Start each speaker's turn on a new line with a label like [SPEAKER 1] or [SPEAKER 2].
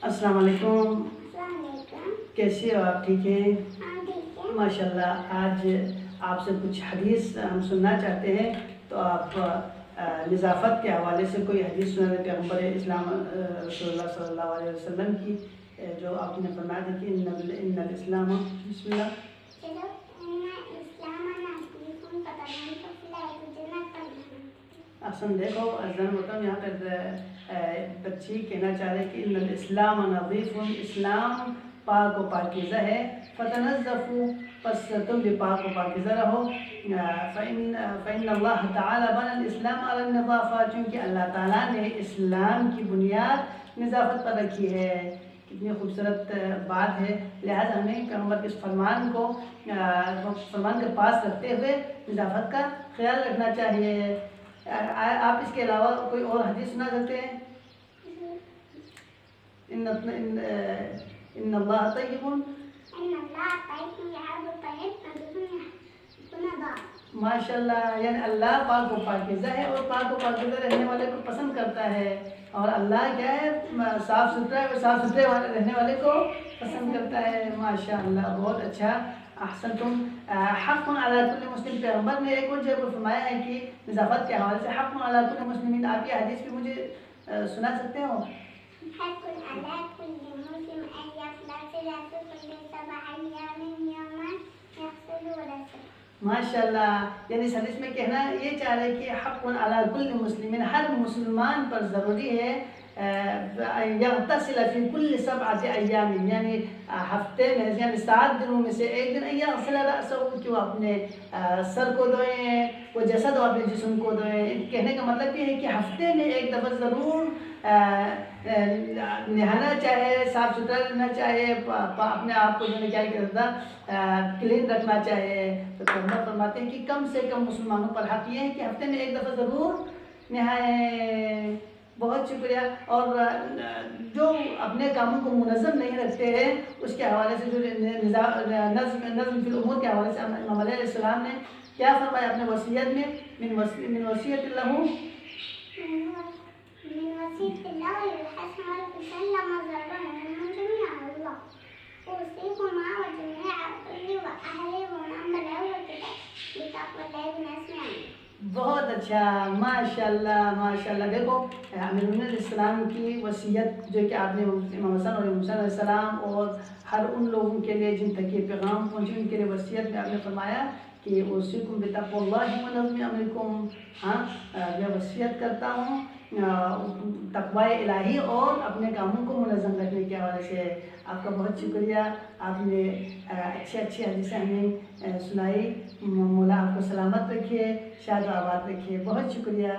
[SPEAKER 1] السلام علیکم،
[SPEAKER 2] السلام علیکم۔
[SPEAKER 1] کیسی ہو آپ؟ ٹھیک ہیں؟
[SPEAKER 2] ہاں ٹھیک ہے۔
[SPEAKER 1] ماشاء اللہ۔ آج آپ سے کچھ حدیث ہم سننا چاہتے ہیں، تو آپ نظافت کے حوالے سے کوئی حدیث سنا دیں پیغمبر اسلام رسول اللہ صلی اللہ علیہ وسلم کی، جو آپ نے فرمایا تھا کہ ان الاسلام، بسم اللہ۔
[SPEAKER 2] چلو، اسلام ناقص فتنن ففلاح جنت الجنت۔
[SPEAKER 1] احسن۔ دیکھو اذان ہوتا ہوں، یہاں پر بچی کہنا چاہ رہے کہ ان الاسلام نظیف، اسلام پاک و پاکیزہ ہے، فتنظفوا، پس تم بھی پاک و پاکیزہ رہو، فإن اللہ تعالی بنى الاسلام على النظافہ، چونکہ اللہ تعالیٰ نے اسلام کی بنیاد نظافت پر رکھی ہے۔ کتنی خوبصورت بات ہے، لہذا ہمیں پیغمبر کے اس فرمان کو فرمان کے پاس رکھتے ہوئے نظافت کا خیال رکھنا چاہیے۔ آپ اس کے علاوہ کوئی اور حدیث سنا سکتے ہیں؟ ان اللہ طیب، ماشاء اللہ، یعنی اللہ پاک و پاکیزہ ہے اور پاک و پاکیزہ رہنے والے کو پسند کرتا ہے، اور اللہ کیا ہے؟ صاف ستھرا ہے، صاف ستھرے رہنے والے کو پسند کرتا ہے۔ ماشاء اللہ، بہت اچھا، احسنتم۔ حق علی کل مسلم، پیغمبر نے ایک اور جگہ پر فرمایا ہے کہ نظافت کے حوالے سے حق علی کل مسلمین، آپ یہ حدیث بھی مجھے سنا سکتے ہو؟
[SPEAKER 2] حق علی کل مسلم ان یغتسل كل 7 أيام يوما يغسل رأسه۔
[SPEAKER 1] ماشاء اللہ، یعنی اس حدیث میں کہنا یہ چاہ رہے کہ حق علی کل مسلمین، ہر مسلمان پر ضروری ہے یغتسل فی کل 7 ایام، یعنی ہفتے میں، یعنی 7 دنوں میں سے ایک دن یغسل رأسہ، کہ وہ اپنے سر کو دھوئیں، وہ جسد اور اپنے جسم کو دھوئیں۔ کہنے کا مطلب یہ ہے کہ ہفتے میں ایک دفعہ ضرور نہانا چاہے، صاف ستھرا رہنا چاہے، اپنے آپ کو جو ہے کیا کہتا کلین رکھنا چاہے۔ تو پیغمبر فرماتے ہیں کہ کم سے کم مسلمانوں پر حق یہ ہے کہ ہفتے میں ایک دفعہ ضرور نہائیں۔ بہت شکریہ۔ اور جو اپنے کاموں کو منظم نہیں رکھتے ہیں، اس کے حوالے سے جو نظم فی الامور کے حوالے سے امام علیہ السلام نے کیا فرمایا اپنے وصیت میں؟ من وصیت اللہ،
[SPEAKER 2] من وصية الله للحسن والتسلم وزرنا جميع الله أوصيكما وجميع أهلي وأهلي ومن بلغ بتقوى الله بنسمعه۔
[SPEAKER 1] بہت اچھا، ماشاء اللہ ماشاء اللہ۔ دیکھو امیر علیہ السلام کی وصیت جو کہ آپ نے امام حسن اور امام حسین علیہ السلام اور ہر ان لوگوں کے لیے جن تک یہ پیغام پہنچے، ان کے لیے وصیت میں آپ نے فرمایا کہ اوصیکم بتقوی اللہ ونظم امرکم، ہاں میں وصیت کرتا ہوں تقوی الہی اور اپنے کاموں کو منظم رکھنے کے حوالے سے۔ آپ کا بہت شکریہ، آپ نے اچھے حدیثیں ہمیں سنائی۔ مولا آپ کو سلامت رکھیے، شاد و آباد رکھیے، بہت شکریہ۔